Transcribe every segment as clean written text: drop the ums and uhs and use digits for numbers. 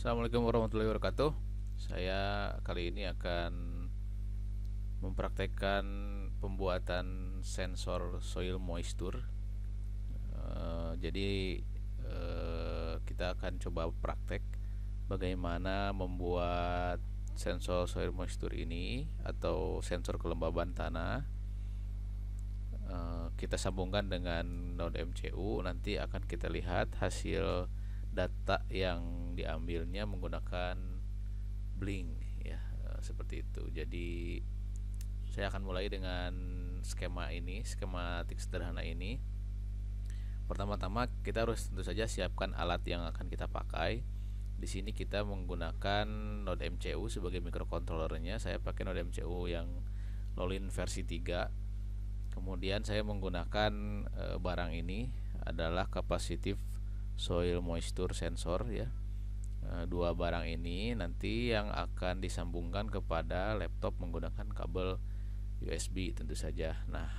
Assalamualaikum warahmatullahi wabarakatuh. Saya kali ini akan mempraktekkan pembuatan sensor soil moisture. Jadi kita akan coba praktek bagaimana membuat sensor soil moisture ini atau sensor kelembaban tanah. Kita sambungkan dengan node MCU. Nanti akan kita lihat hasil data yang diambilnya menggunakan Blink ya, seperti itu. Jadi saya akan mulai dengan skematik sederhana ini. Pertama-tama kita harus tentu saja siapkan alat yang akan kita pakai. Di sini kita menggunakan node MCU sebagai microcontrollernya. Saya pakai node MCU yang Lolin versi 3. Kemudian saya menggunakan barang ini adalah capacitive soil moisture sensor ya. Dua barang ini nanti yang akan disambungkan kepada laptop menggunakan kabel USB tentu saja. Nah,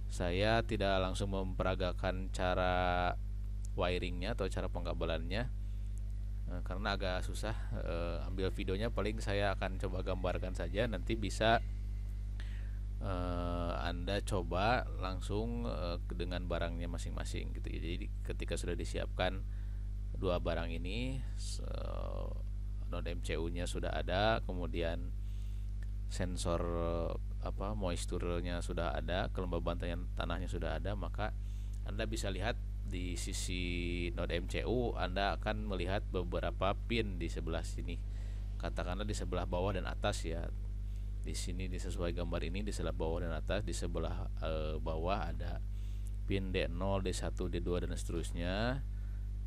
saya tidak langsung memperagakan cara wiringnya atau cara pengkabelannya karena agak susah. Ambil videonya paling saya akan coba gambarkan saja, nanti bisa Anda coba langsung dengan barangnya masing-masing gitu. Jadi ketika sudah disiapkan dua barang ini, node MCU-nya sudah ada, kemudian sensor moisture-nya sudah ada, kelembaban tanahnya sudah ada, maka Anda bisa lihat di sisi node MCU Anda akan melihat beberapa pin di sebelah sini. Katakanlah di sebelah bawah dan atas ya. Di sini disesuai gambar ini, di sebelah bawah dan atas. Di sebelah bawah ada pin D0, D1, D2 dan seterusnya.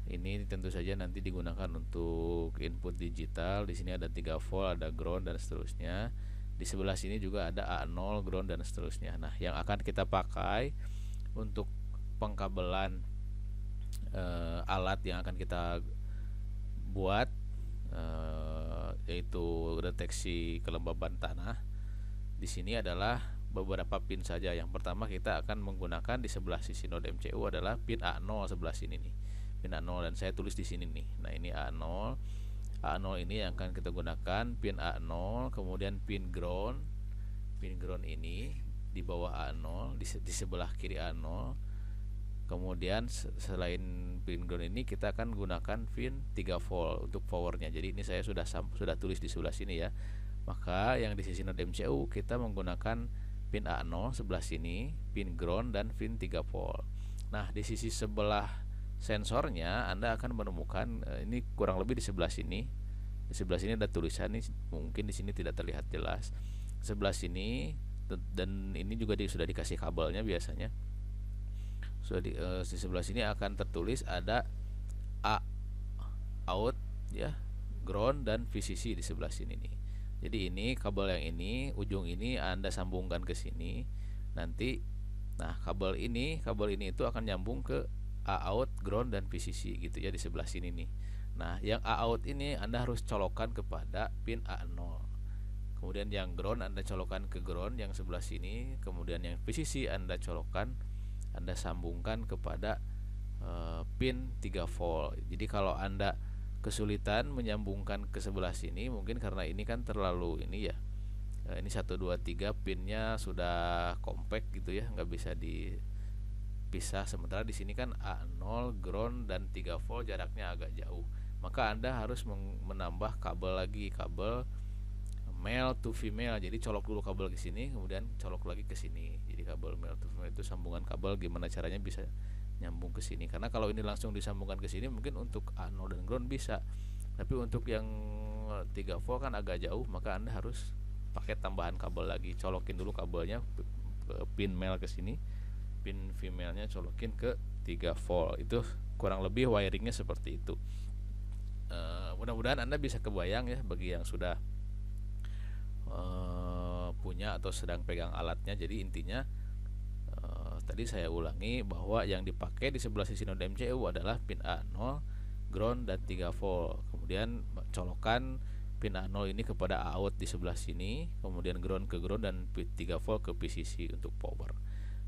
Ini tentu saja nanti digunakan untuk input digital. Di sini ada 3 volt, ada ground dan seterusnya. Di sebelah sini juga ada A0, ground dan seterusnya. Nah, yang akan kita pakai untuk pengkabelan alat yang akan kita buat yaitu deteksi kelembaban tanah. Di sini adalah beberapa pin saja. Yang pertama kita akan menggunakan di sebelah sisi node MCU adalah pin A0 sebelah sini nih. Pin A0 dan saya tulis di sini nih. Nah, ini A0. A0 ini yang akan kita gunakan pin A0, kemudian pin ground. Pin ground ini di bawah A0, di sebelah kiri A0. Kemudian selain pin ground ini kita akan gunakan pin 3 volt untuk powernya. Jadi ini saya sudah tulis di sebelah sini ya. Maka yang di sisi node MCU kita menggunakan pin A0 sebelah sini, pin ground dan pin 3 volt. Nah, di sisi sebelah sensornya Anda akan menemukan ini kurang lebih di sebelah sini. Di sebelah sini ada tulisan, ini mungkin di sini tidak terlihat jelas. Sebelah sini dan ini juga sudah dikasih kabelnya biasanya. Di sebelah sini akan tertulis ada A out ya, ground dan VCC di sebelah sini nih. Jadi ini kabel yang ini, ujung ini Anda sambungkan ke sini. Nanti kabel ini itu akan nyambung ke A out, ground dan VCC gitu ya di sebelah sini nih. Nah, yang A out ini Anda harus colokkan kepada pin A0. Kemudian yang ground Anda colokkan ke ground yang sebelah sini, kemudian yang VCC Anda sambungkan kepada pin 3 volt. Jadi kalau Anda kesulitan menyambungkan ke sebelah sini, mungkin karena ini kan terlalu ini ya. Ini 1 2 3 pinnya sudah compact gitu ya, nggak bisa dipisah. Sementara di sini kan A0, ground dan 3 volt jaraknya agak jauh. Maka Anda harus menambah kabel lagi, kabel male to female. Jadi colok dulu kabel ke sini, kemudian colok lagi ke sini. Jadi kabel male to female itu sambungan kabel, gimana caranya bisa nyambung ke sini. Karena kalau ini langsung disambungkan ke sini mungkin untuk anode dan ground bisa. Tapi untuk yang 3 volt kan agak jauh, maka Anda harus pakai tambahan kabel lagi. Colokin dulu kabelnya pin male ke sini, pin female-nya colokin ke 3 volt. Itu kurang lebih wiringnya seperti itu. Mudah-mudahan Anda bisa kebayang ya bagi yang sudah punya atau sedang pegang alatnya. Jadi intinya tadi saya ulangi bahwa yang dipakai di sebelah sisi node MCU adalah pin A0, ground dan 3 volt. Kemudian colokan pin A0 ini kepada A out di sebelah sini, kemudian ground ke ground dan pin 3 volt ke VCC untuk power.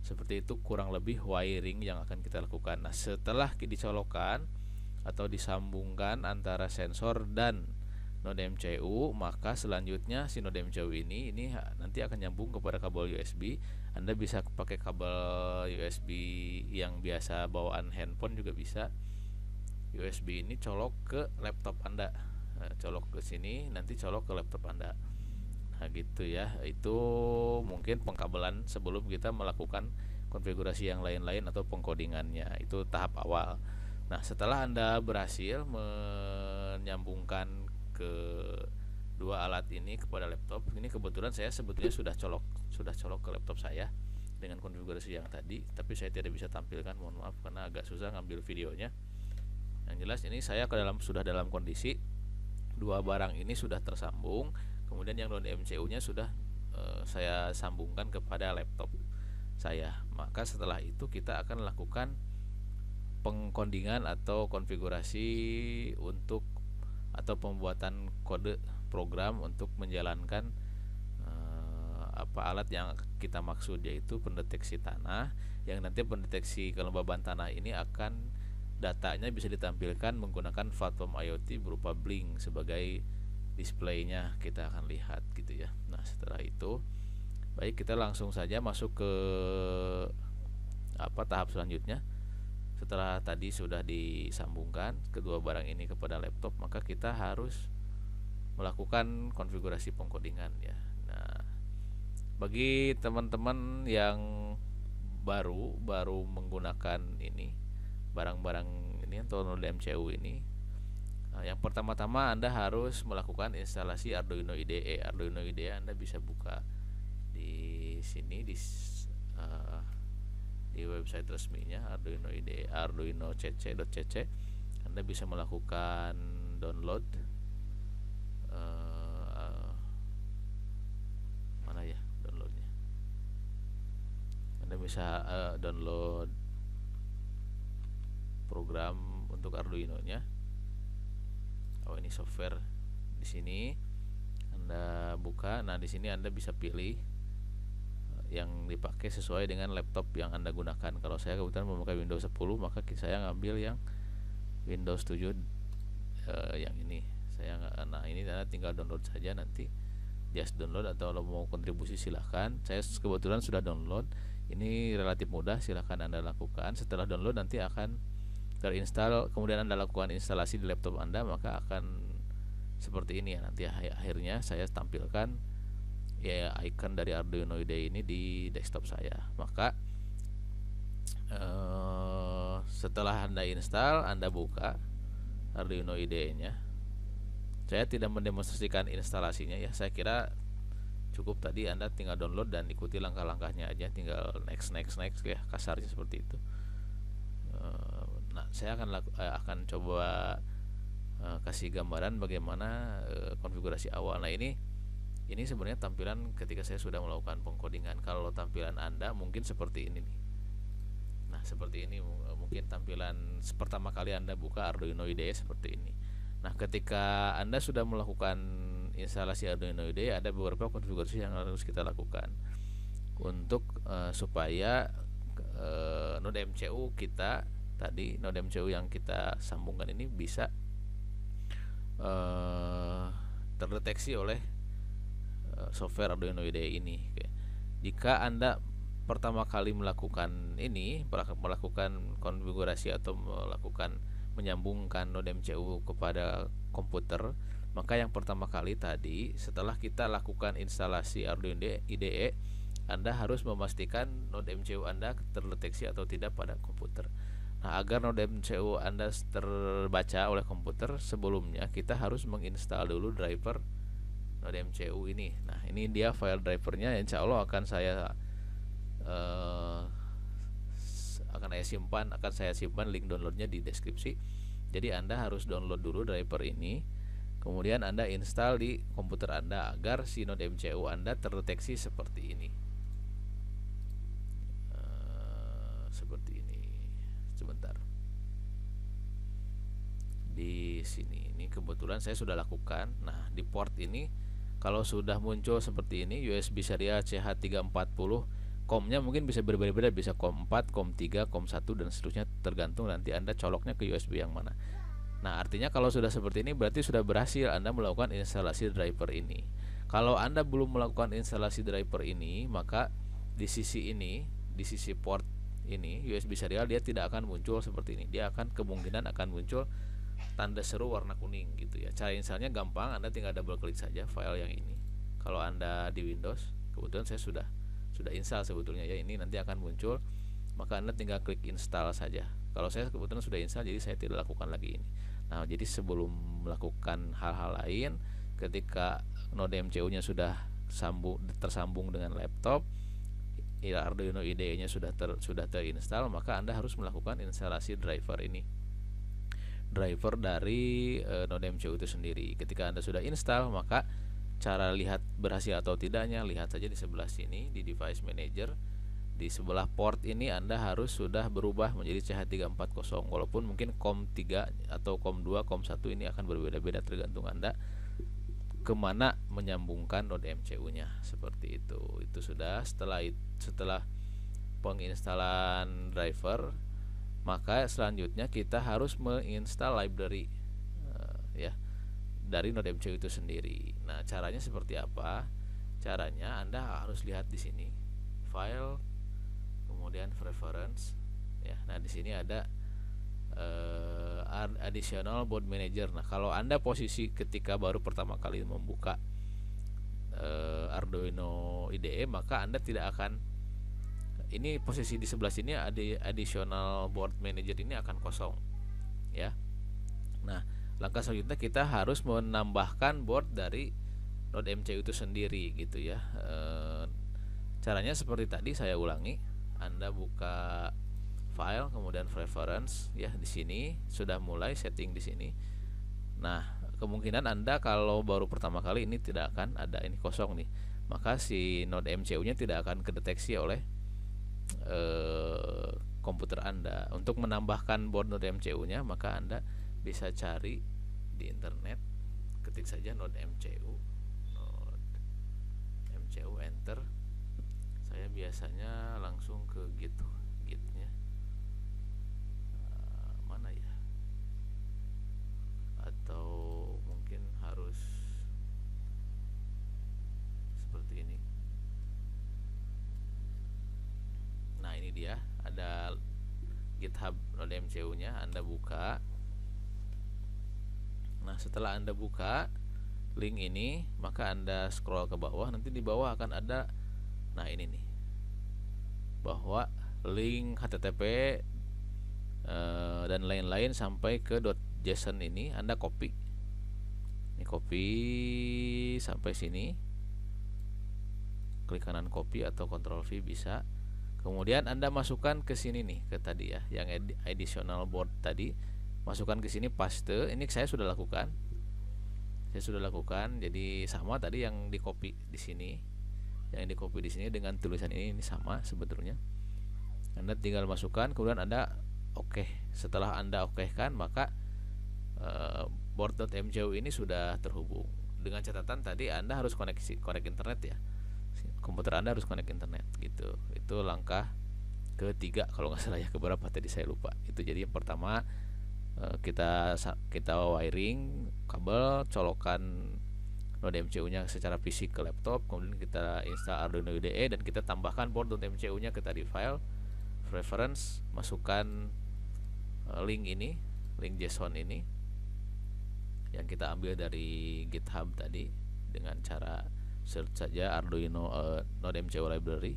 Seperti itu kurang lebih wiring yang akan kita lakukan. Nah, setelah dicolokkan atau disambungkan antara sensor dan node MCU, maka selanjutnya si node MCU ini nanti akan nyambung kepada kabel USB. Anda bisa pakai kabel USB yang biasa bawaan handphone juga bisa. USB ini colok ke laptop Anda. Nah, colok ke sini, nanti colok ke laptop Anda. Nah, gitu ya. Itu mungkin pengkabelan sebelum kita melakukan konfigurasi yang lain-lain atau pengkodingannya. Itu tahap awal. Nah, setelah Anda berhasil menyambungkan ke dua alat ini kepada laptop, ini kebetulan saya sebetulnya sudah colok ke laptop saya dengan konfigurasi yang tadi, tapi saya tidak bisa tampilkan, mohon maaf karena agak susah ngambil videonya. Yang jelas ini saya sudah dalam kondisi dua barang ini sudah tersambung, kemudian yang node MCU-nya sudah saya sambungkan kepada laptop saya. Maka setelah itu kita akan lakukan pengkondingan atau konfigurasi untuk atau pembuatan kode program untuk menjalankan alat yang kita maksud, yaitu pendeteksi tanah, yang nanti pendeteksi kelembaban tanah ini akan datanya bisa ditampilkan menggunakan platform IoT berupa Blink sebagai displaynya, kita akan lihat gitu ya. Nah, setelah itu baik, kita langsung saja masuk ke tahap selanjutnya. Setelah tadi sudah disambungkan kedua barang ini kepada laptop, maka kita harus melakukan konfigurasi pengkodingan ya. Nah, bagi teman-teman yang baru menggunakan ini barang-barang ini atau node MCU ini, yang pertama-tama Anda harus melakukan instalasi Arduino IDE. Arduino IDE Anda bisa buka di sini di website resminya Arduino IDE, arduino.cc. Anda bisa melakukan download mana ya downloadnya. Anda bisa download program untuk Arduino-nya. Oh, ini software di sini. Anda buka. Nah, di sini Anda bisa pilih yang dipakai sesuai dengan laptop yang Anda gunakan. Kalau saya kebetulan memakai Windows 10, maka saya ngambil yang Windows 7 yang ini. Nah, ini Anda tinggal download saja, nanti just download, atau kalau mau kontribusi silahkan. Saya kebetulan sudah download. Ini relatif mudah, silahkan Anda lakukan. Setelah download nanti akan terinstall, kemudian Anda lakukan instalasi di laptop Anda, maka akan seperti ini ya. Nanti akhirnya saya tampilkan ya icon dari Arduino IDE ini di desktop saya. Maka setelah Anda install, Anda buka Arduino IDE-nya. Saya tidak mendemonstrasikan instalasinya ya. Saya kira cukup tadi Anda tinggal download dan ikuti langkah-langkahnya aja, tinggal next ya, kasarnya seperti itu. Nah, saya akan coba kasih gambaran bagaimana konfigurasi awal. Nah, ini sebenarnya tampilan ketika saya sudah melakukan pengkodingan. Kalau tampilan Anda mungkin seperti ini nih. Nah, seperti ini mungkin tampilan pertama kali Anda buka Arduino IDE seperti ini. Nah, ketika Anda sudah melakukan instalasi Arduino IDE, ada beberapa konfigurasi yang harus kita lakukan untuk supaya node MCU kita tadi, node MCU yang kita sambungkan ini bisa terdeteksi oleh software Arduino IDE ini. Jika Anda pertama kali melakukan konfigurasi atau menyambungkan node MCU kepada komputer, maka yang pertama kali tadi setelah kita lakukan instalasi Arduino IDE, Anda harus memastikan node MCU Anda terdeteksi atau tidak pada komputer. Nah, agar node MCU Anda terbaca oleh komputer, sebelumnya kita harus menginstal dulu driver node MCU ini. Nah, ini dia file drivernya. Insya Allah akan saya simpan link downloadnya di deskripsi. Jadi Anda harus download dulu driver ini, kemudian Anda install di komputer Anda agar si node MCU Anda terdeteksi seperti ini. Seperti ini. Sebentar. Di sini ini kebetulan saya sudah lakukan. Nah, di port ini kalau sudah muncul seperti ini USB serial CH340, COM-nya mungkin bisa berbeda-beda, bisa COM 4, COM 3, COM 1 dan seterusnya, tergantung nanti Anda coloknya ke USB yang mana. Nah, artinya kalau sudah seperti ini berarti sudah berhasil Anda melakukan instalasi driver ini. Kalau Anda belum melakukan instalasi driver ini, maka di sisi ini, di sisi port ini USB serial dia tidak akan muncul seperti ini. Dia akan kemungkinan akan muncul tanda seru warna kuning gitu ya. Cara installnya gampang, Anda tinggal double klik saja file yang ini. Kalau Anda di Windows, kebetulan saya sudah install sebetulnya ya, ini nanti akan muncul, maka Anda tinggal klik install saja. Kalau saya kebetulan sudah install, jadi saya tidak lakukan lagi ini. Nah, jadi sebelum melakukan hal-hal lain, ketika node MCU-nya sudah tersambung dengan laptop, Arduino IDE-nya sudah terinstall, maka Anda harus melakukan instalasi driver ini. Driver dari node MCU itu sendiri. Ketika Anda sudah install, maka cara lihat berhasil atau tidaknya lihat saja di sebelah sini di device manager. Di sebelah port ini Anda harus sudah berubah menjadi CH340, walaupun mungkin COM3 atau COM2, COM1 ini akan berbeda-beda tergantung Anda kemana menyambungkan node MCU-nya, seperti itu. Itu sudah setelah penginstalan driver, maka selanjutnya kita harus menginstal library ya dari node MCU itu sendiri. Nah, caranya seperti apa? Caranya Anda harus lihat di sini file, kemudian preference ya. Nah, di sini ada additional board manager. Nah, kalau Anda posisi ketika baru pertama kali membuka Arduino IDE, maka Anda tidak akan, ini posisi di sebelah sini ada additional board manager, ini akan kosong ya. Nah, langkah selanjutnya kita harus menambahkan board dari node MCU itu sendiri gitu ya. Caranya seperti tadi, saya ulangi. Anda buka file, kemudian preference ya, di sini sudah mulai setting di sini. Nah, kemungkinan Anda kalau baru pertama kali ini tidak akan ada, ini kosong nih, maka si node MCU-nya tidak akan kedeteksi oleh komputer Anda. Untuk menambahkan board node MCU-nya, maka Anda bisa cari di internet, ketik saja node MCU, enter. Saya biasanya langsung ke gitnya. Mana ya? Atau mungkin harus seperti ini. Nah, ini dia, ada GitHub node MCU-nya. Anda buka. Nah, setelah Anda buka link ini, maka Anda scroll ke bawah. Nanti di bawah akan ada, nah ini nih, bahwa link HTTP dan lain-lain sampai ke .json ini Anda copy. Ini copy sampai sini. Klik kanan copy atau Ctrl V bisa. Kemudian Anda masukkan ke sini nih, ke tadi ya, yang additional board tadi. Masukkan ke sini, paste. Ini saya sudah lakukan. Jadi sama tadi yang di copy di sini. Yang di copy di sini dengan tulisan ini sama sebetulnya. Anda tinggal masukkan, kemudian Anda oke. Setelah Anda oke-kan, maka board.mcu ini sudah terhubung. Dengan catatan tadi Anda harus connect internet ya. Komputer Anda harus connect internet gitu. Itu langkah ketiga kalau nggak salah ya, keberapa tadi saya lupa. Itu jadi yang pertama, kita wiring kabel, colokan node MCU-nya secara fisik ke laptop, kemudian kita install Arduino IDE dan kita tambahkan board.mcu-nya ke tadi file reference, masukkan link ini, link JSON ini yang kita ambil dari GitHub tadi dengan cara search saja Arduino node MCU library,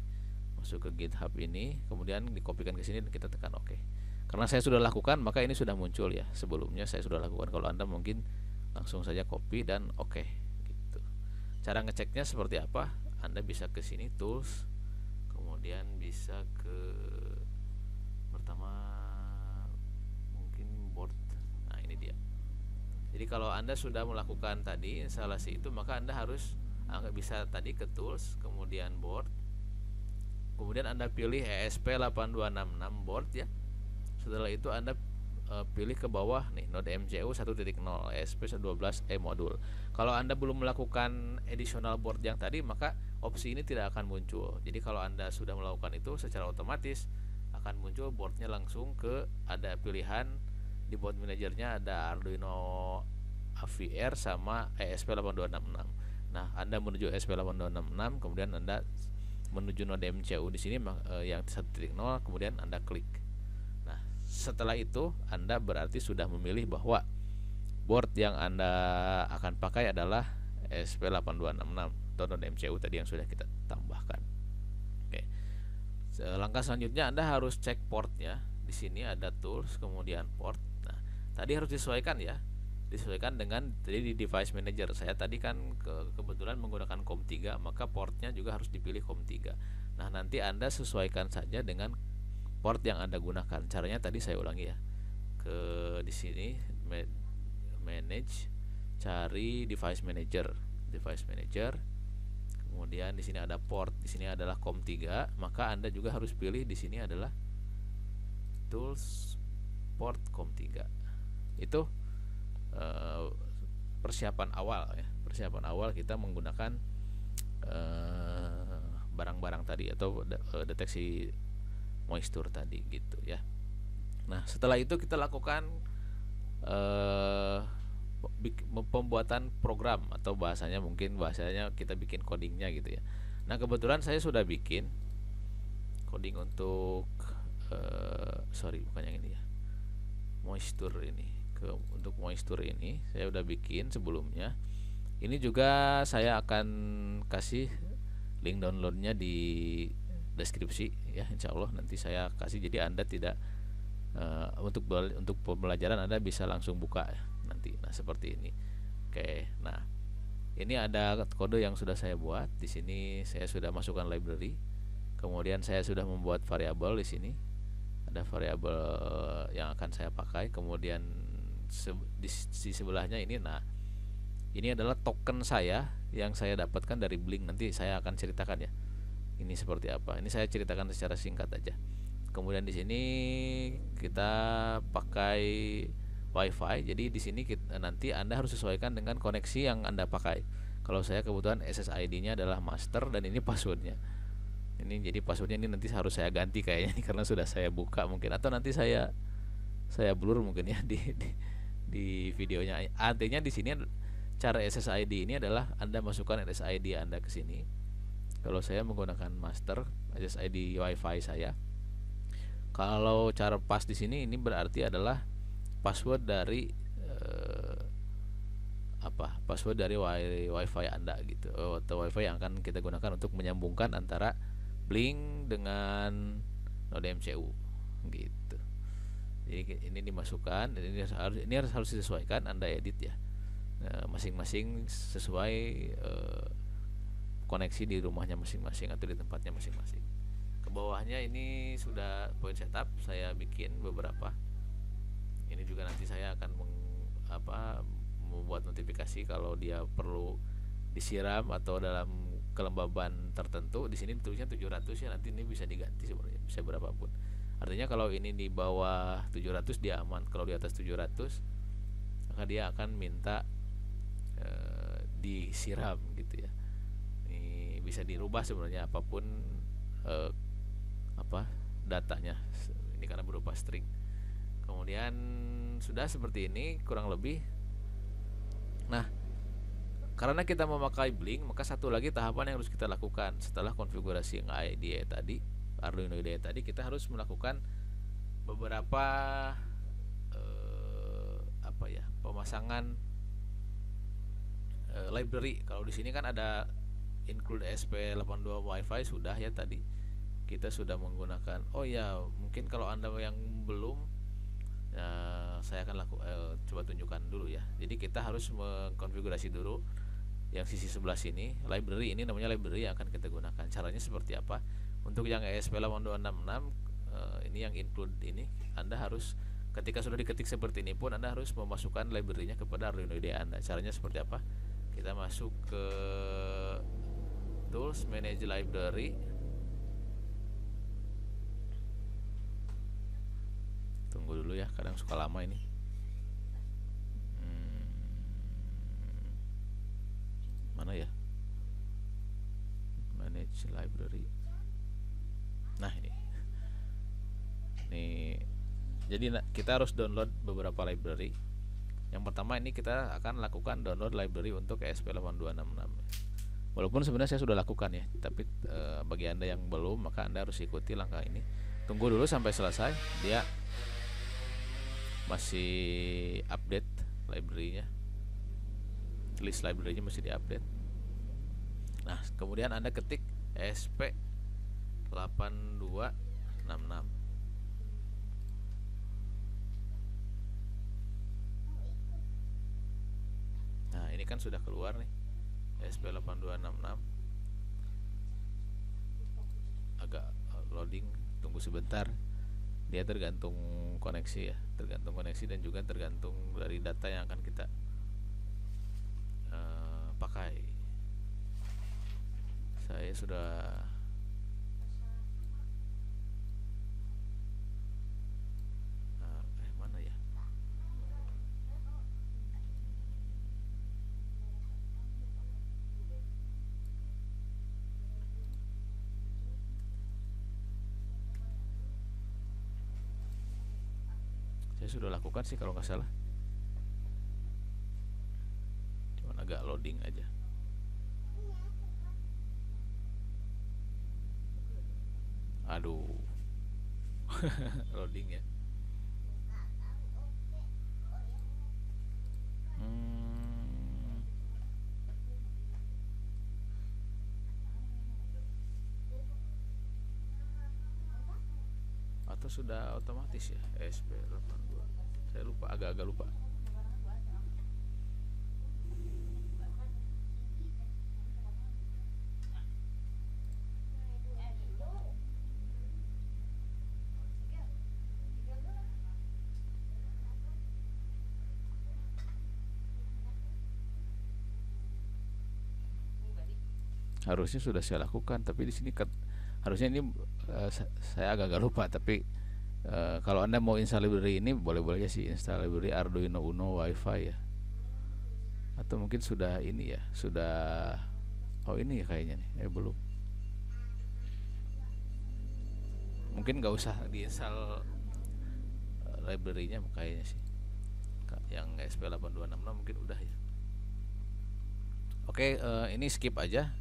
masuk ke GitHub ini, kemudian dikopikan ke sini dan kita tekan OK. Karena saya sudah lakukan, maka ini sudah muncul ya. Sebelumnya saya sudah lakukan. Kalau Anda mungkin langsung saja copy dan OK gitu. Cara ngeceknya seperti apa? Anda bisa ke sini tools, kemudian bisa ke pertama mungkin board. Nah, ini dia. Jadi kalau Anda sudah melakukan tadi instalasi itu, maka Anda harus bisa tadi ke tools, kemudian board. Kemudian Anda pilih ESP8266 board ya. Setelah itu Anda pilih ke bawah nih node MCU 1.0 ESP12E modul. Kalau Anda belum melakukan additional board yang tadi, maka opsi ini tidak akan muncul. Jadi kalau Anda sudah melakukan itu, secara otomatis akan muncul boardnya langsung ke ada pilihan Di boot manajernya ada Arduino AVR sama ESP8266. Nah, Anda menuju ESP8266, kemudian Anda menuju node MCU di sini yang 1.0, kemudian Anda klik. Nah, setelah itu Anda berarti sudah memilih bahwa board yang Anda akan pakai adalah ESP8266 atau node MCU tadi yang sudah kita tambahkan. Oke. Langkah selanjutnya Anda harus cek portnya. Di sini ada tools, kemudian port. Nah, tadi harus disesuaikan ya. Disesuaikan dengan tadi di device manager. Saya tadi kan kebetulan menggunakan COM3, maka portnya juga harus dipilih COM3. Nah, nanti Anda sesuaikan saja dengan port yang Anda gunakan. Caranya tadi saya ulangi ya. Ke di sini manage, cari device manager. Device manager. Kemudian di sini ada port, di sini adalah COM3, maka Anda juga harus pilih di sini adalah tools port COM3. Itu persiapan awal ya. Persiapan awal kita menggunakan barang-barang tadi atau deteksi moisture tadi gitu ya. Nah, setelah itu kita lakukan pembuatan program atau bahasanya kita bikin codingnya gitu ya. Nah, kebetulan saya sudah bikin coding untuk bukan yang ini ya, moisture ini. Untuk moisture ini saya udah bikin sebelumnya. Ini juga saya akan kasih link downloadnya di deskripsi ya, insya Allah nanti saya kasih, jadi Anda tidak untuk pembelajaran Anda bisa langsung buka ya, nanti. Nah, seperti ini. Oke, nah ini ada kode yang sudah saya buat. Di sini saya sudah masukkan library. Kemudian saya sudah membuat variabel di sini. Ada variabel yang akan saya pakai. Kemudian di sebelahnya ini, nah ini adalah token saya yang saya dapatkan dari Blink. Nanti saya akan ceritakan ya. Ini seperti apa. Ini saya ceritakan secara singkat aja. Kemudian di sini kita pakai WiFi. Jadi di sini nanti Anda harus sesuaikan dengan koneksi yang Anda pakai. Kalau saya kebetulan SSID-nya adalah master dan ini passwordnya. Ini jadi passwordnya ini nanti harus saya ganti kayaknya karena sudah saya buka mungkin, atau nanti saya blur mungkin ya di videonya. Artinya di sini cara SSID ini adalah Anda masukkan SSID Anda ke sini. Kalau saya menggunakan master SSID WiFi saya. Kalau cara pas di sini ini berarti adalah password dari password dari WiFi Anda gitu, atau WiFi yang akan kita gunakan untuk menyambungkan antara Blink dengan node MCU gitu. Jadi ini dimasukkan, ini harus disesuaikan, Anda edit ya. Masing-masing sesuai koneksi di rumahnya masing-masing atau di tempatnya masing-masing. Ke bawahnya ini sudah point setup, saya bikin beberapa. Ini juga nanti saya akan membuat notifikasi kalau dia perlu disiram atau dalam kelembaban tertentu. Di sini tulisnya 700 ya, nanti ini bisa diganti sebenarnya, bisa berapapun. Artinya kalau ini di bawah 700 dia aman, kalau di atas 700 maka dia akan minta disiram gitu ya. Ini bisa dirubah sebenarnya apapun datanya. Ini karena berupa string. Kemudian sudah seperti ini kurang lebih. Nah, karena kita memakai Blink, maka satu lagi tahapan yang harus kita lakukan setelah konfigurasi yang IDE tadi, Arduino IDE tadi, kita harus melakukan beberapa pemasangan library. Kalau di sini kan ada include ESP82 WiFi sudah ya tadi. Kita sudah menggunakan. Oh ya, mungkin kalau Anda yang belum, saya akan coba tunjukkan dulu ya. Jadi kita harus mengkonfigurasi dulu yang sisi sebelah sini, library ini namanya library yang akan kita gunakan. Caranya seperti apa? Untuk yang ESP8266 ini yang include ini, Anda harus ketika sudah diketik seperti ini pun Anda harus memasukkan library-nya kepada Arduino IDE Anda. Caranya seperti apa? Kita masuk ke Tools, Manage Library. Tunggu dulu ya, kadang suka lama ini. Mana ya? Manage Library. Nah, ini Jadi kita harus download beberapa library. Yang pertama ini kita akan lakukan download library untuk ESP8266. Walaupun sebenarnya saya sudah lakukan ya, tapi bagi Anda yang belum, maka Anda harus ikuti langkah ini. Tunggu dulu sampai selesai, dia masih update library-nya. List library-nya masih diupdate. Nah, kemudian Anda ketik ESP8266. Nah, ini kan sudah keluar nih. ESP8266. Agak loading, tunggu sebentar. Dia tergantung koneksi ya, tergantung koneksi dan juga tergantung dari data yang akan kita pakai. Saya sudah mana ya? Saya sudah lakukan sih kalau nggak salah. Cuman agak loading aja. Aduh. Loading ya. Atau sudah otomatis ya ESP82. Saya lupa, agak-agak lupa. Harusnya sudah saya lakukan, tapi di sini harusnya ini saya agak-agak lupa. Tapi kalau Anda mau install library ini boleh-boleh aja sih, install library Arduino Uno Wi-Fi ya. Atau mungkin sudah ini ya, sudah ini ya kayaknya nih, belum. Mungkin nggak usah diinstal library-nya kayaknya sih. Yang ESP8266 mungkin udah ya. Oke, ini skip aja.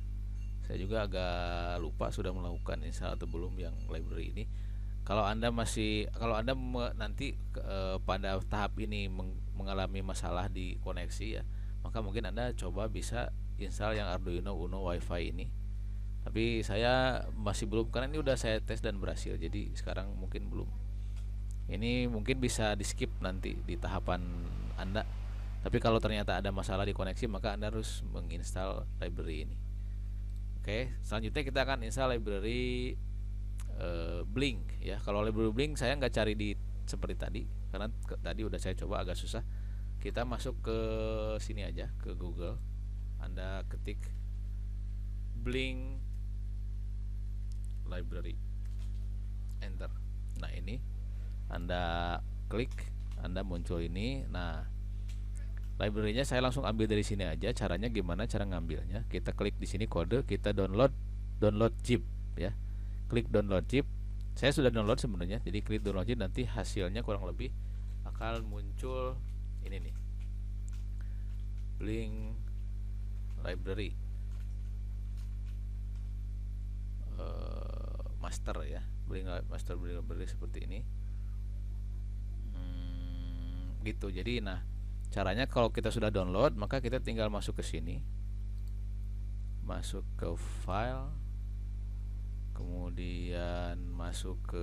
Saya juga agak lupa sudah melakukan install atau belum yang library ini. Kalau Anda nanti pada tahap ini mengalami masalah di koneksi ya, maka mungkin Anda coba bisa install yang Arduino Uno Wi-Fi ini. Tapi saya masih belum, karena ini udah saya tes dan berhasil. Jadi sekarang mungkin belum. Ini mungkin bisa di skip nanti di tahapan Anda. Tapi kalau ternyata ada masalah di koneksi, maka Anda harus menginstal library ini. Oke, selanjutnya kita akan install library Blink ya. Kalau library Blink saya nggak cari di seperti tadi, karena tadi udah saya coba agak susah. Kita masuk ke sini aja, ke Google. Anda ketik Blink library, enter. Nah, ini Anda klik, Anda muncul ini. Nah, library-nya saya langsung ambil dari sini aja. Caranya gimana cara ngambilnya? Kita klik di sini kode, kita download zip ya. Klik download zip. Saya sudah download sebenarnya. Jadi klik download zip, nanti hasilnya kurang lebih akan muncul ini nih. Blink library master ya. Blink master library seperti ini. Gitu. Jadi nah, caranya kalau kita sudah download, maka kita tinggal masuk ke sini, masuk ke file, kemudian masuk ke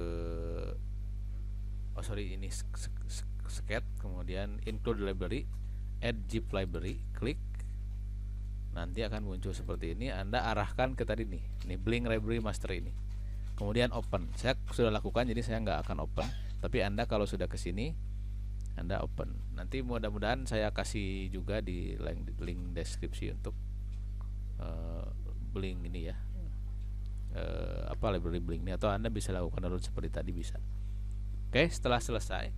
ini sket, kemudian include library, add zip library, klik. Nanti akan muncul seperti ini. Anda arahkan ke tadi nih, Blink library master ini. Kemudian open. Saya sudah lakukan, jadi saya nggak akan open. Tapi Anda kalau sudah ke sini, Anda open. Nanti mudah-mudahan saya kasih juga di link deskripsi untuk Blink ini ya, library Blink ini, atau Anda bisa lakukan download seperti tadi bisa. Oke, setelah selesai,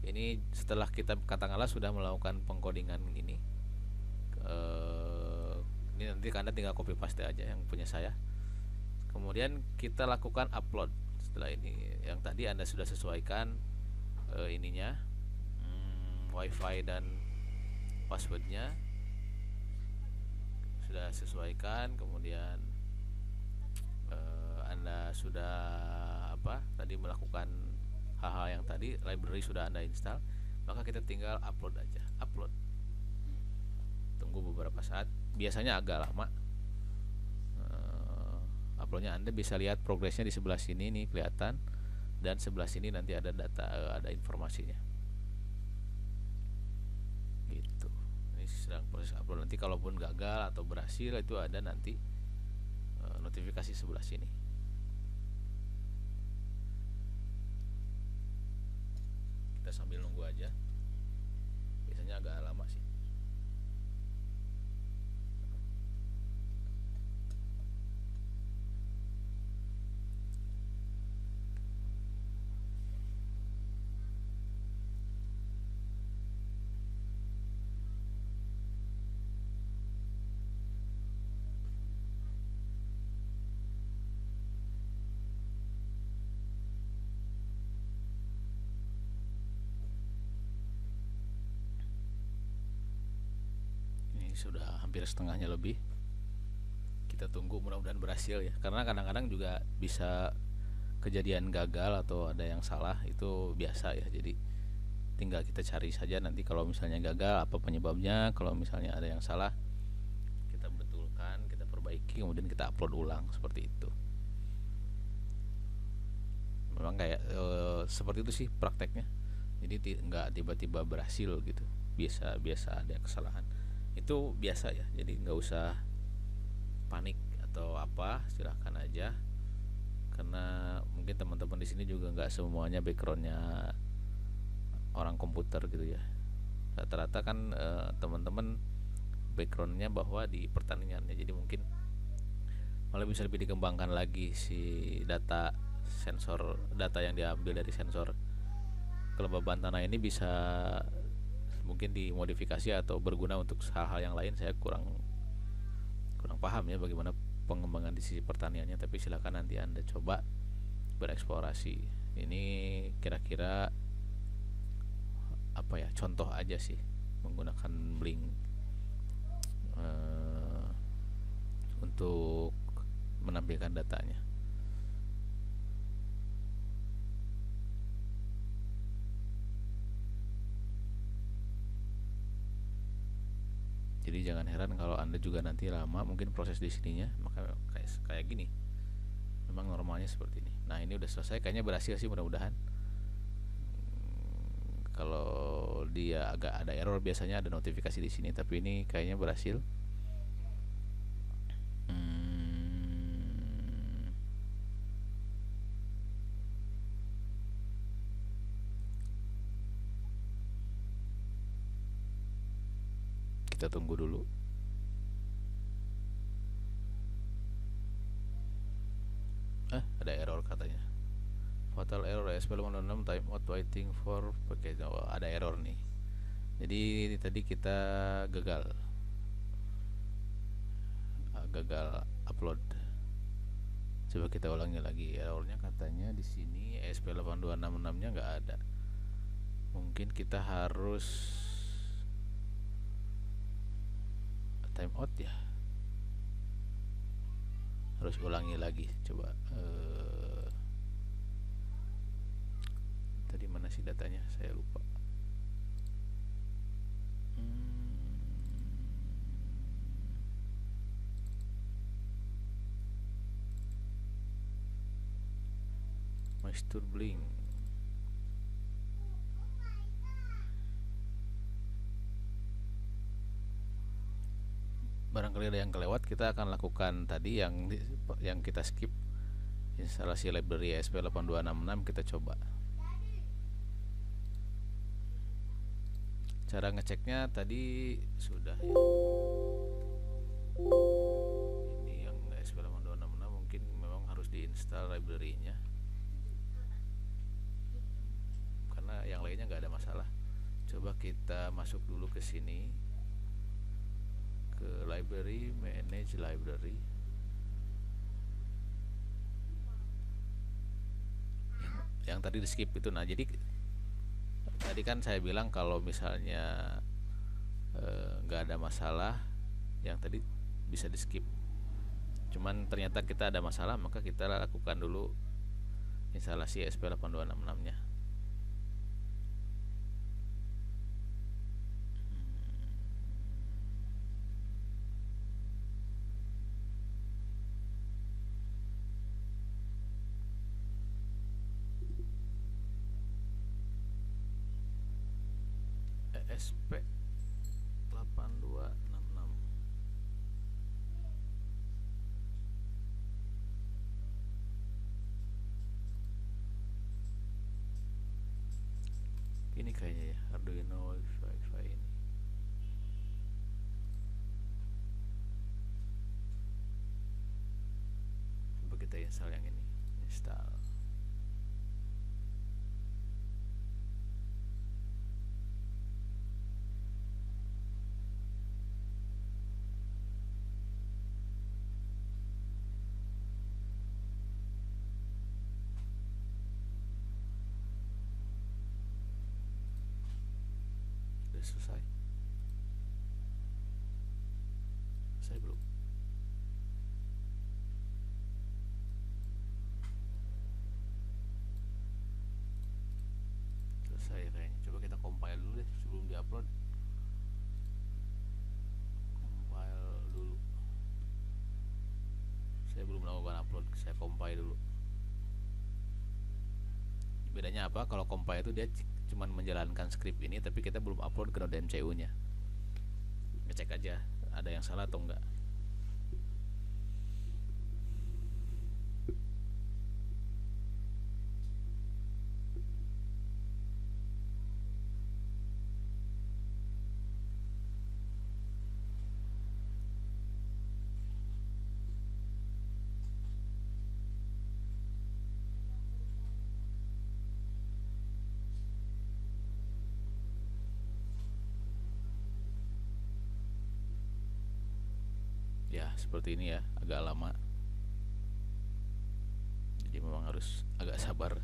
ini setelah kita katakanlah sudah melakukan pengkodingan ini, ini nanti Anda tinggal copy paste aja yang punya saya. Kemudian kita lakukan upload. Setelah ini yang tadi Anda sudah sesuaikan, ininya, wifi dan passwordnya sudah sesuaikan, kemudian Anda sudah tadi melakukan hal-hal yang tadi, library sudah Anda install, maka kita tinggal upload aja. Upload, tunggu beberapa saat, biasanya agak lama. Uploadnya Anda bisa lihat progresnya di sebelah sini nih kelihatan, dan sebelah sini nanti ada data, ada informasinya gitu. Ini sedang proses upload, nanti kalaupun gagal atau berhasil itu ada nanti notifikasi sebelah sini. Kita sambil nunggu aja, biasanya agak lama sih. Sudah hampir setengahnya lebih. Kita tunggu, mudah-mudahan berhasil ya, karena kadang-kadang juga bisa kejadian gagal atau ada yang salah, itu biasa ya. Jadi tinggal kita cari saja nanti kalau misalnya gagal apa penyebabnya, kalau misalnya ada yang salah kita betulkan, kita perbaiki, kemudian kita upload ulang, seperti itu. Memang kayak seperti itu sih prakteknya. Jadi nggak tiba-tiba berhasil gitu, biasa ada kesalahan, itu biasa ya. Jadi nggak usah panik atau apa, silahkan aja, karena mungkin teman-teman di sini juga nggak semuanya backgroundnya orang komputer gitu ya. Rata-rata kan teman-teman backgroundnya bahwa di pertaniannya, jadi mungkin malah bisa lebih dikembangkan lagi si data yang diambil dari sensor kelembaban tanah ini, bisa mungkin dimodifikasi atau berguna untuk hal-hal yang lain. Saya kurang paham ya bagaimana pengembangan di sisi pertaniannya, tapi silakan nanti Anda coba bereksplorasi. Ini kira-kira contoh aja sih menggunakan Blink untuk menampilkan datanya. Jadi jangan heran kalau Anda juga nanti lama mungkin proses di sininya, maka kayak gini. Memang normalnya seperti ini. Nah, ini udah selesai, kayaknya berhasil sih, mudah-mudahan. Kalau dia agak ada error, biasanya ada notifikasi di sini, tapi ini kayaknya berhasil. Kita tunggu dulu. Ada error katanya. Fatal error SPL166 time out waiting for package. Ada error nih. Jadi tadi kita gagal upload. Coba kita ulangi lagi. Errornya katanya di sini SPL8266-nya nggak ada. Mungkin kita harus time out ya, harus ulangi lagi. Coba tadi mana sih datanya, saya lupa. Master Blink. Barangkali ada yang kelewat, kita akan lakukan tadi yang kita skip, instalasi library ESP8266. Kita coba. Cara ngeceknya tadi sudah ya. Ini yang ESP8266 mungkin memang harus diinstal library-nya, karena yang lainnya nggak ada masalah. Coba kita masuk dulu ke sini, ke library, manage library. Yang tadi di skip itu. Nah, jadi Tadi kan saya bilang kalau misalnya nggak ada masalah, yang tadi bisa di skip. Cuman ternyata kita ada masalah, maka kita lakukan dulu instalasi SP8266 nya. ESP8266. Ini kayaknya ya, Arduino Wi-Fi ini. Coba kita install yang ini. Install. Sudah selesai. Saya belum. Selesai kayaknya. Coba kita compile dulu deh sebelum diupload. Compile dulu. Saya belum melakukan upload, saya compile dulu. Bedanya apa? Kalau compile itu dia cuman menjalankan script ini, tapi kita belum upload ke node MCU nya. Ngecek aja ada yang salah atau enggak. Ya seperti ini ya, agak lama, jadi memang harus agak sabar.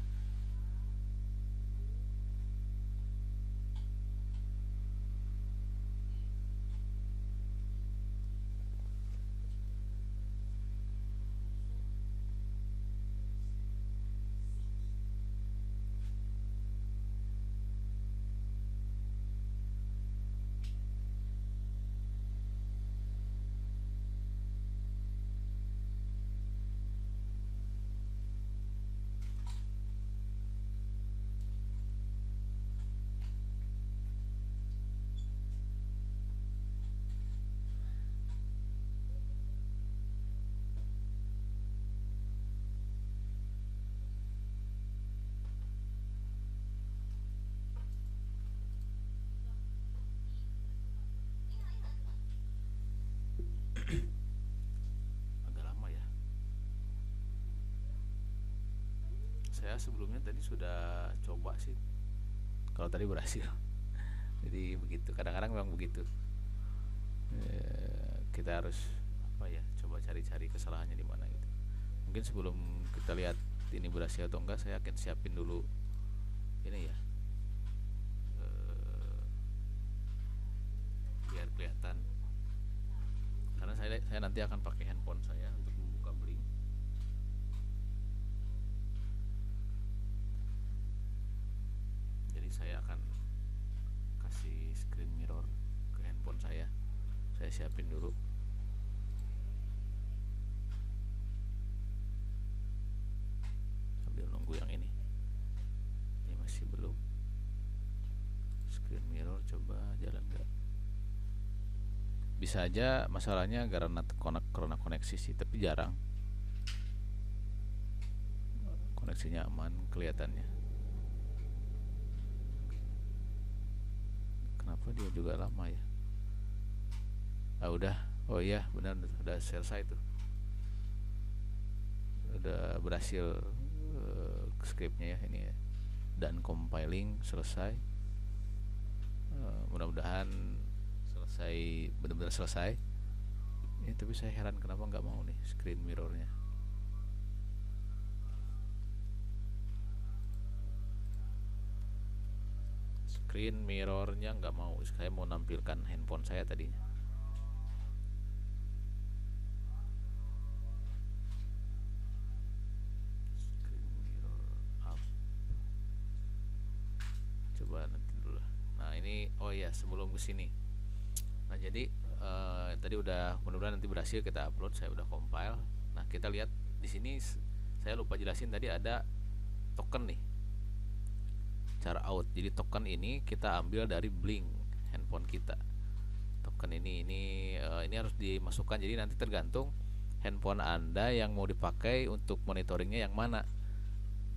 Agak lama ya. Saya sebelumnya tadi sudah coba sih, kalau tadi berhasil. Jadi begitu, kadang-kadang memang begitu. Kita harus apa ya, coba cari-cari kesalahannya di mana gitu. Mungkin sebelum kita lihat ini berhasil atau enggak, saya akan siapin dulu ini ya, biar kelihatan. Karena saya nanti akan pakai handphone saya untuk membuka Blink. Jadi saya akan kasih screen mirror ke handphone saya. Saya siapin dulu. Sambil nunggu yang ini. Ini masih belum. Screen mirror coba jalan enggak? Bisa aja masalahnya karena koneksi sih, tapi jarang. Koneksinya aman kelihatannya. Kenapa dia juga lama ya? Udah. Oh iya, benar, udah selesai tuh. Udah berhasil scriptnya ya ini ya. Dan compiling selesai. Mudah-mudahan selesai, benar-benar selesai. Ini tapi saya heran kenapa nggak mau nih screen mirrornya. screen mirrornya nggak mau, saya mau nampilkan handphone saya tadinya. Screen mirror up, coba nanti dulu. Nah ini, oh ya sebelum kesini, nah jadi tadi udah, mudah-mudahan nanti berhasil kita upload, saya udah compile. Nah kita lihat di sini, saya lupa jelasin tadi ada token nih, cara out. Jadi token ini kita ambil dari Blink handphone kita. Token ini harus dimasukkan, jadi nanti tergantung handphone Anda yang mau dipakai untuk monitoringnya yang mana.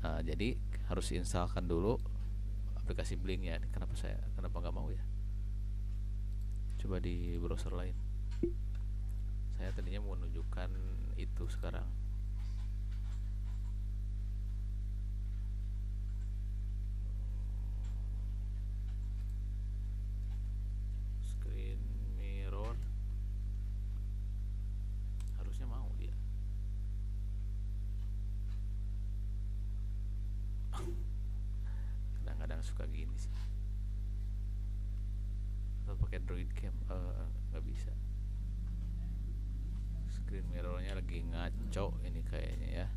Nah, jadi harus installkan dulu aplikasi Blinknya. Kenapa nggak mau ya? Coba di browser lain. Saya tadinya mau menunjukkan itu sekarang. Screen mirror harusnya mau dia. Kadang-kadang suka gini sih. Atau pakai Droid Cam, nggak bisa. Screen mirrornya lagi ngaco ini kayaknya ya.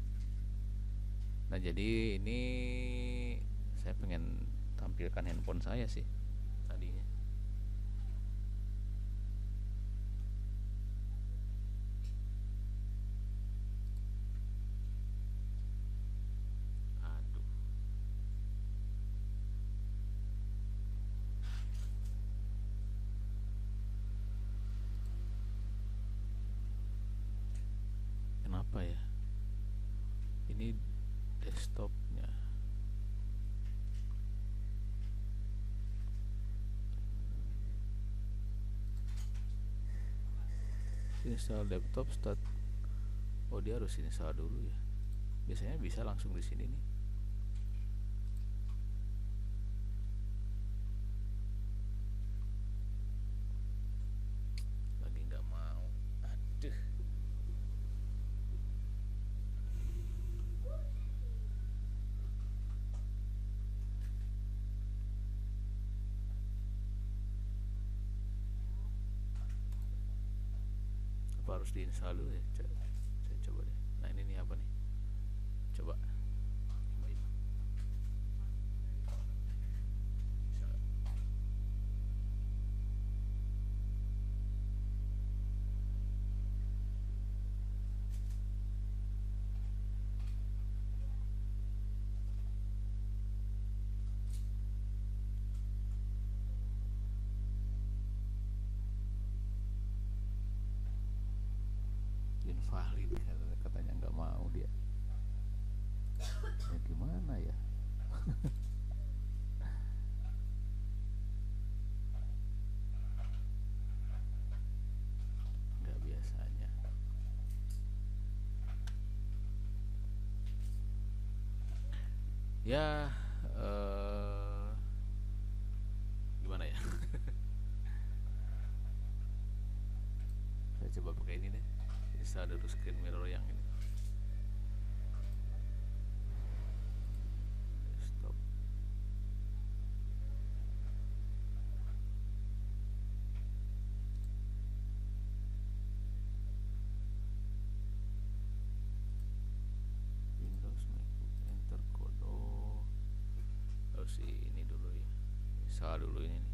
Nah jadi ini saya pengen tampilkan handphone saya sih tadinya. Aduh, kenapa ya? Ini desktopnya. Install laptop start. Oh dia harus install dulu ya. Biasanya bisa langsung di sini nih. Lagi nggak mau. Aduh. Apa harus diinstal dulu ya? Saya coba deh. Nah ini nih apa nih? Coba. Invalid katanya, nggak mau dia. Ya gimana ya? Nggak biasanya. Ya gimana ya? Saya coba pakai ini deh. Install dulu screen mirror yang ini. Stop. Windows MacBook enter kodo. Harus ini dulu ya. Install dulu ini nih.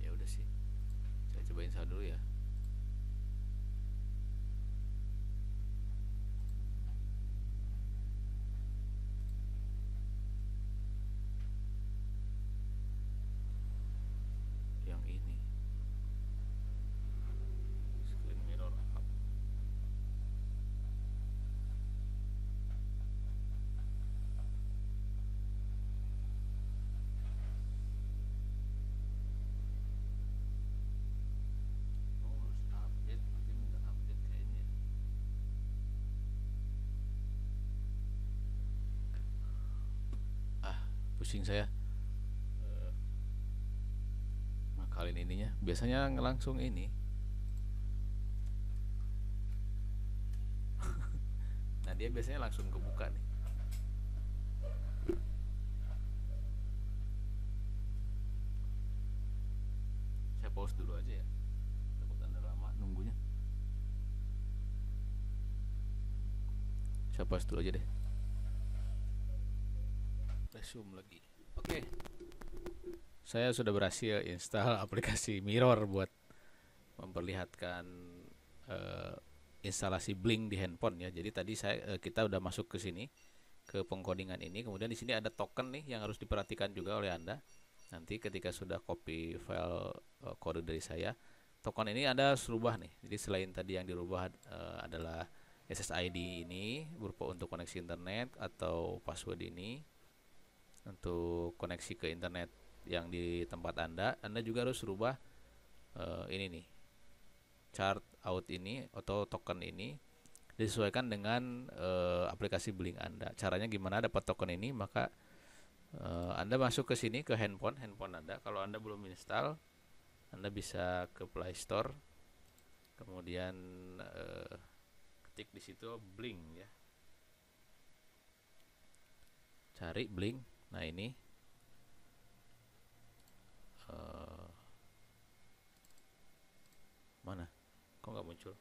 Ya udah sih. Saya coba install dulu ya. Yang ini. Screen mirror up. Oh, harus update. Dia minta update kayaknya. Pusing saya. Ngakalin ininya. Biasanya langsung ini. Nah dia biasanya langsung kebuka nih. pause dulu aja ya, takut Anda lama nunggunya. Saya pause dulu aja deh. Resume lagi. Oke. Saya sudah berhasil install aplikasi Mirror buat memperlihatkan instalasi Blink di handphone ya. Jadi tadi kita udah masuk ke sini ke pengkodingan ini. Kemudian di sini ada token nih yang harus diperhatikan juga oleh Anda. Nanti ketika sudah copy file kode dari saya, token ini Anda harus rubah nih. Jadi selain tadi yang dirubah adalah SSID ini berupa untuk koneksi internet atau password ini untuk koneksi ke internet yang di tempat Anda juga harus rubah ini nih, chart out ini atau token ini disesuaikan dengan aplikasi Blink Anda. Caranya gimana dapat token ini? Maka Anda masuk ke sini ke handphone Anda. Kalau Anda belum install, Anda bisa ke Play Store, kemudian ketik di situ Blink ya, cari Blink. Nah ini mana? Kok nggak muncul?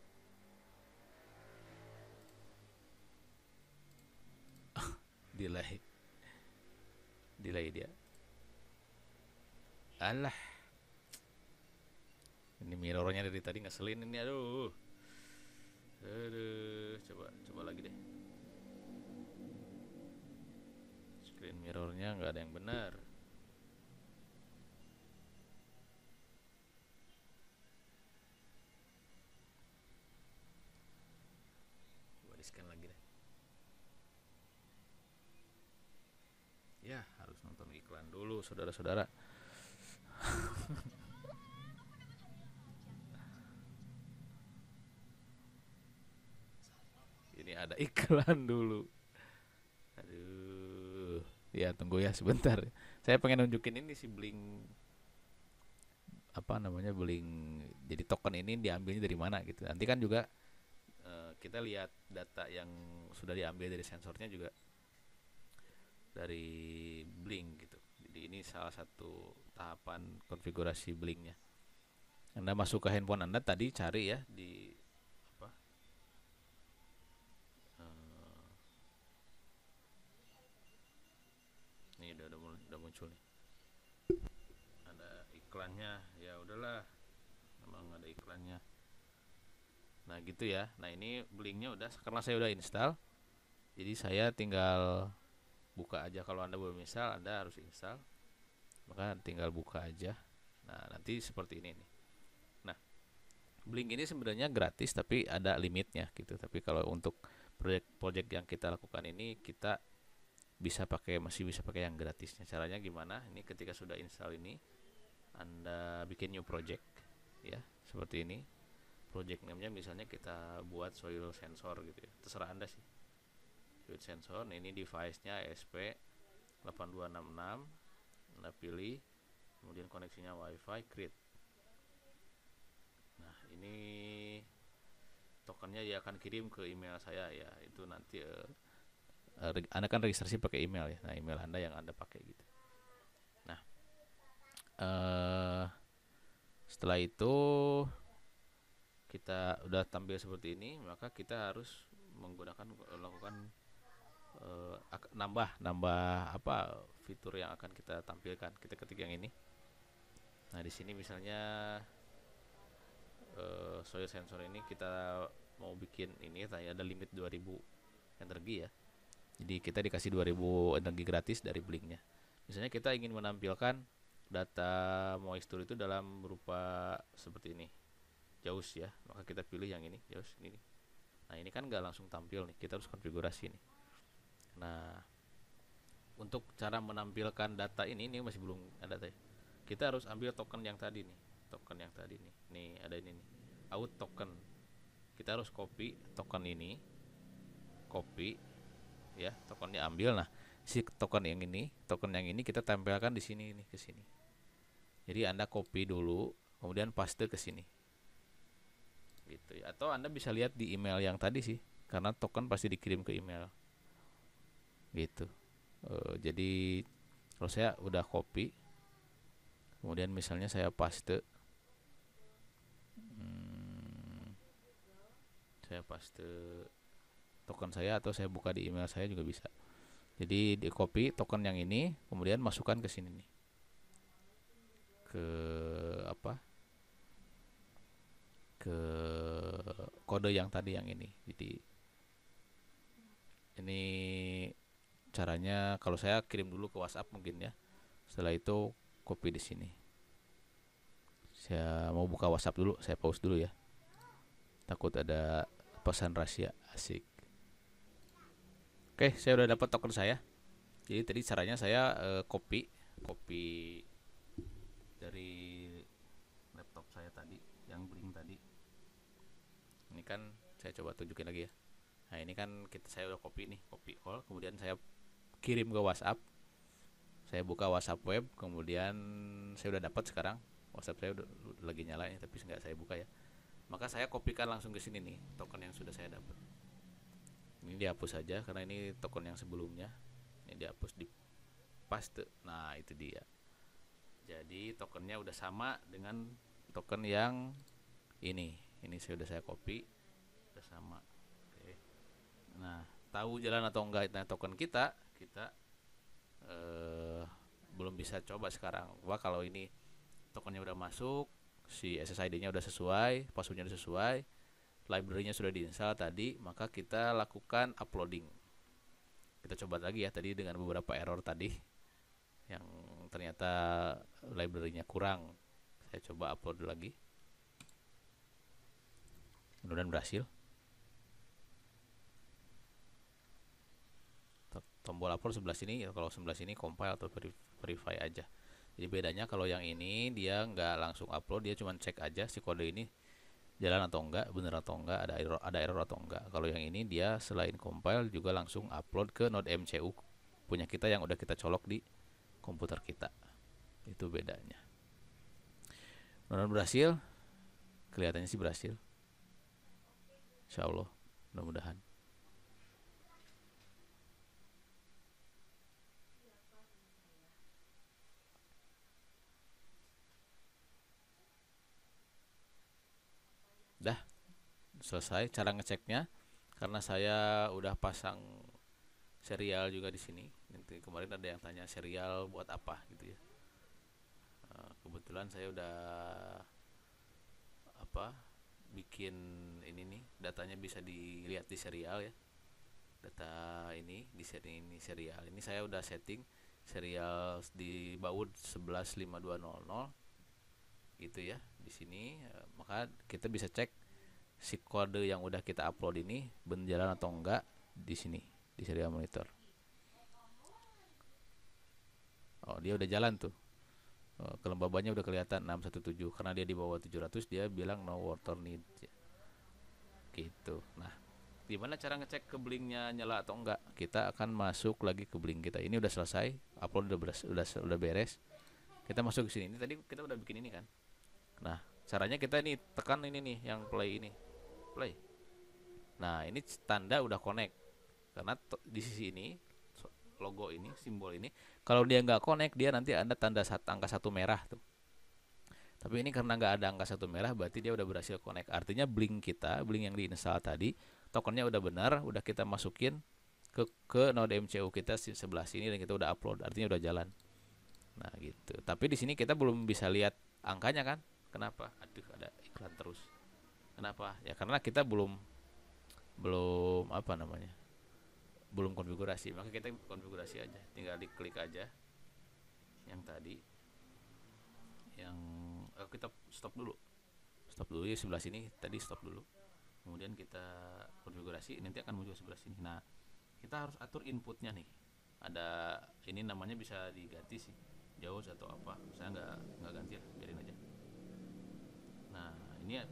delay dia. Alah, ini mirrornya dari tadi ngeselin ini. Aduh, coba lagi deh. Screen mirrornya nggak ada yang benar. Coba di scan lagi deh. Ya, harus nonton iklan dulu, saudara-saudara. Ini ada iklan dulu. Aduh. Ya, tunggu ya sebentar. Saya pengen nunjukin ini si Blink Blink. Jadi token ini diambilnya dari mana gitu. Nanti kan juga kita lihat data yang sudah diambil dari sensornya juga dari Blink gitu. Jadi ini salah satu tahapan konfigurasi Blinknya. Anda masuk ke handphone Anda tadi, cari ya di apa? Ini udah muncul nih. Ada iklannya. Ya udahlah. Memang ada iklannya. Nah, gitu ya. Nah, ini Blinknya udah, karena saya udah install. Jadi saya tinggal buka aja. Kalau Anda belum install, Anda harus install. Maka tinggal buka aja. Nah, nanti seperti ini nih. Nah, Blink ini sebenarnya gratis tapi ada limitnya gitu. Tapi kalau untuk project yang kita lakukan ini, kita masih bisa pakai yang gratisnya. Caranya gimana? Ini ketika sudah install ini, Anda bikin new project ya, seperti ini. Project name-nya misalnya kita buat soil sensor gitu ya. Terserah Anda sih. Soil sensor, nah ini device-nya ESP8266. Anda pilih, kemudian koneksinya WiFi, create. Nah, ini tokennya dia akan kirim ke email saya ya. Itu nanti Anda kan registrasi pakai email ya. Nah, email Anda yang Anda pakai gitu. Nah, setelah itu kita udah tampil seperti ini, maka kita harus lakukan nambah apa fitur yang akan kita tampilkan. Kita ketik yang ini. Nah, di sini misalnya soil sensor ini kita mau bikin ini, ada limit 2000 energi ya. Jadi kita dikasih 2000 energi gratis dari Blinknya. Misalnya kita ingin menampilkan data moisture itu dalam berupa seperti ini, JAWS ya, maka kita pilih yang ini, JAWS ini. Nah, ini kan nggak langsung tampil nih, kita harus konfigurasi nih. Nah, untuk cara menampilkan data ini masih belum ada data. Kita harus ambil token yang tadi nih, nih ada ini nih, out token. Kita harus copy token ini, ya, tokennya ambil. Nah, si token yang ini kita tempelkan di sini nih, ke sini. Jadi Anda copy dulu, kemudian paste ke sini. Gitu ya. Atau Anda bisa lihat di email yang tadi sih, karena token pasti dikirim ke email. Gitu. Jadi kalau saya udah copy, kemudian misalnya saya paste Saya paste token saya atau saya buka di email saya juga bisa. Jadi di copy token yang ini, kemudian masukkan ke sini nih. Ke apa? Ke kode yang tadi yang ini. Jadi ini caranya kalau saya kirim dulu ke WhatsApp mungkin ya. Setelah itu copy di sini. Saya mau buka WhatsApp dulu, saya pause dulu ya. Takut ada pesan rahasia. Asik. Oke, saya udah dapat token saya. Jadi tadi caranya saya copy dari laptop saya tadi yang Blink tadi. Ini kan saya coba tunjukin lagi ya. Nah, ini kan saya udah copy all, kemudian saya kirim ke WhatsApp. Saya buka WhatsApp web, kemudian saya udah dapat sekarang. WhatsApp saya udah lagi nyala ya, tapi nggak saya buka ya. Maka saya kopikan langsung ke sini nih token yang sudah saya dapat. Ini dihapus saja karena ini token yang sebelumnya. Ini dihapus, di paste. Nah, itu dia. Jadi tokennya udah sama dengan token yang ini. Ini saya copy, udah sama. Oke. Nah, tahu jalan atau enggak token kita belum bisa coba sekarang. Wah, kalau ini tokennya udah masuk, si SSID-nya udah sesuai, passwordnya udah sesuai, library-nya sudah diinstal tadi, maka kita lakukan uploading. Kita coba lagi ya tadi dengan beberapa error tadi yang ternyata library-nya kurang. Saya coba upload lagi. Mudah-mudahan berhasil. Tombol upload sebelah sini, kalau sebelah sini compile atau verify aja. Jadi bedanya kalau yang ini dia nggak langsung upload, dia cuma cek aja si kode ini jalan atau enggak, bener atau enggak, ada error atau enggak. Kalau yang ini dia selain compile juga langsung upload ke node MCU punya kita yang udah kita colok di komputer kita. Itu bedanya. Mudah-mudahan berhasil. Kelihatannya sih berhasil. Insya Allah, mudah-mudahan. Dah selesai cara ngeceknya, karena saya udah pasang serial juga di sini. Nanti kemarin ada yang tanya serial buat apa gitu ya. Kebetulan saya udah bikin ini nih, datanya bisa dilihat di serial ya. Data ini di sini, ini serial. Ini saya udah setting serial di baud 115200 gitu ya di sini. Maka kita bisa cek si kode yang udah kita upload ini berjalan atau enggak di sini di serial monitor. Oh, dia udah jalan tuh. Kelembabannya udah kelihatan 617 karena dia di bawah 700, dia bilang no water need gitu. Nah, gimana cara ngecek ke Blinknya nyala atau enggak? Kita akan masuk lagi ke Blink kita. Ini udah selesai, upload udah beres. Kita masuk ke sini. Ini tadi kita udah bikin ini kan. Nah, caranya kita ini tekan ini nih yang play ini. Play. Nah, ini tanda udah connect. Karena di sisi ini logo ini, simbol ini, kalau dia nggak connect, dia nanti ada tanda angka 1 merah tuh. Tapi ini karena nggak ada angka 1 merah, berarti dia udah berhasil connect. Artinya Blink yang diinstal tadi, tokennya udah benar, udah kita masukin ke node MCU kita sebelah sini dan kita udah upload, artinya udah jalan. Nah gitu. Tapi di sini kita belum bisa lihat angkanya kan? Kenapa? Aduh, ada iklan terus. Kenapa? Ya karena kita belum belum konfigurasi. Maka kita konfigurasi aja, tinggal diklik aja yang tadi, yang kita stop dulu ya sebelah sini tadi, stop dulu, kemudian kita konfigurasi, nanti akan muncul sebelah sini. Nah, kita harus atur inputnya nih, ada ini namanya bisa diganti sih, jauh atau apa, saya nggak ganti ya, biarin aja. Nah, ini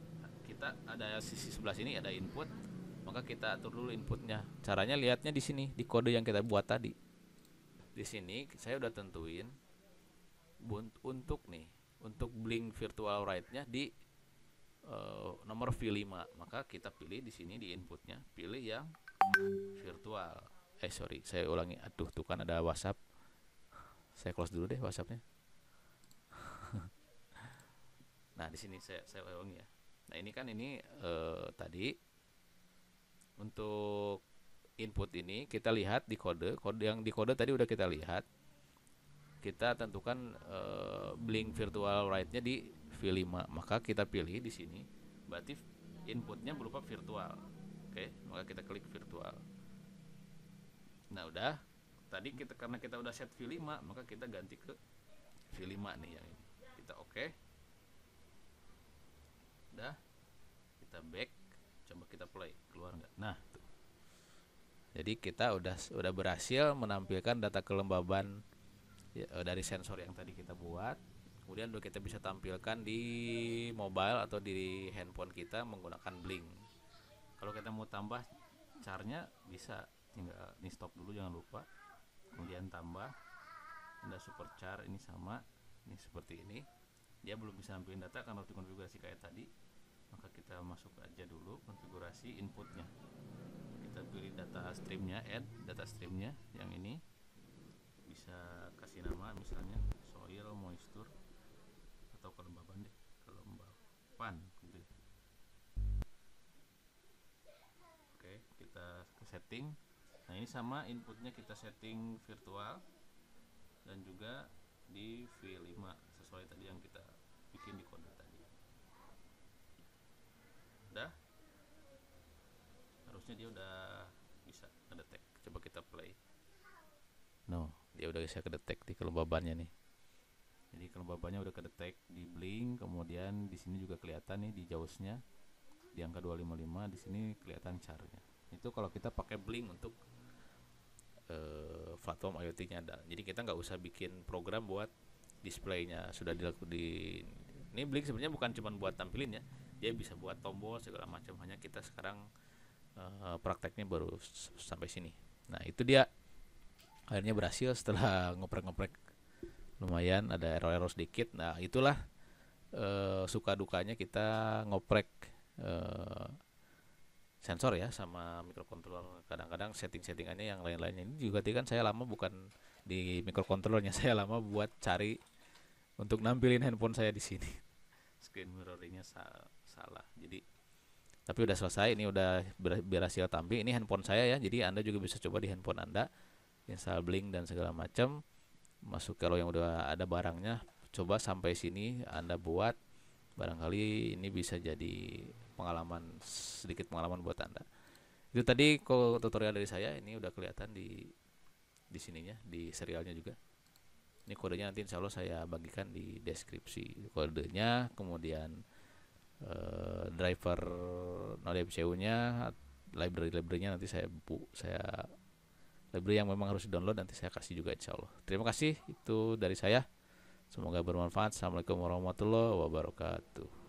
kita ada sisi sebelah sini ada input, maka kita atur dulu inputnya. Caranya lihatnya di sini, di kode yang kita buat tadi. Di sini saya udah tentuin untuk Blink virtual write-nya di nomor V5. Maka kita pilih di sini di inputnya, pilih yang virtual. Saya ulangi. Aduh, tuh kan ada WhatsApp. Saya close dulu deh WhatsAppnya. Nah, di sini saya ulangi ya. Nah, ini kan tadi untuk input ini kita lihat di kode yang di kode tadi udah kita lihat. Kita tentukan blink virtual write-nya di V5, maka kita pilih di sini berarti inputnya berupa virtual. Oke, maka kita klik virtual. Nah udah, tadi karena kita udah set V5, maka kita ganti ke V5 nih yang ini. Kita oke. Udah, kita back, coba kita play, keluar nggak? Nah tuh. Jadi kita udah berhasil menampilkan data kelembaban dari sensor yang tadi kita buat. Kemudian udah kita bisa tampilkan di mobile atau di handphone kita menggunakan blink. Kalau kita mau tambah charnya bisa, tinggal ini stop dulu jangan lupa, kemudian tambah. Ada super char, ini sama, ini seperti ini. Dia belum bisa nampilin data karena harus dikonfigurasi kayak tadi, maka kita masuk aja dulu konfigurasi inputnya. Kita pilih data streamnya, add data streamnya yang ini, bisa kasih nama misalnya soil moisture atau kelembaban deh, kelembapan gitu. Oke, kita ke setting. Nah ini sama inputnya kita setting virtual dan juga di V5 sesuai tadi yang kita bikin di kode tadi. Udah, harusnya dia udah bisa ngedetek. Coba kita play. No, dia udah bisa kedetek di kelembabannya nih. Jadi kelembabannya udah kedetek di blink, kemudian di sini juga kelihatan nih di JAWS-nya di angka 255, di sini kelihatan char-nya. Itu kalau kita pakai blink untuk platform IoT-nya ada. Jadi kita nggak usah bikin program buat displaynya, sudah dilakukan di ini. Blink sebenarnya bukan cuma buat tampilin ya, dia bisa buat tombol segala macam. Hanya kita sekarang prakteknya baru sampai sini. Nah itu dia akhirnya berhasil setelah ngoprek-ngoprek lumayan, ada error-error sedikit. Nah itulah suka dukanya kita ngoprek sensor ya sama microcontroller. Kadang-kadang setting-settingannya yang lain-lainnya ini juga kan saya lama bukan di microcontrollernya, saya lama buat cari untuk nampilin handphone saya di sini. Screen mirroringnya salah. Jadi tapi udah selesai, ini udah berhasil tampil. Ini handphone saya ya, jadi Anda juga bisa coba di handphone Anda, install blink dan segala macam. Masuk kalau yang udah ada barangnya, coba sampai sini Anda buat, barangkali ini bisa jadi sedikit pengalaman buat Anda. Itu tadi tutorial dari saya, ini udah kelihatan di sininya, di serialnya juga. Ini kodenya nanti insya Allah saya bagikan di deskripsi kodenya, kemudian driver Node MCU-nya, library-nya nanti saya library yang memang harus di-download nanti saya kasih juga insya Allah. Terima kasih, itu dari saya. Semoga bermanfaat. Assalamualaikum warahmatullahi wabarakatuh.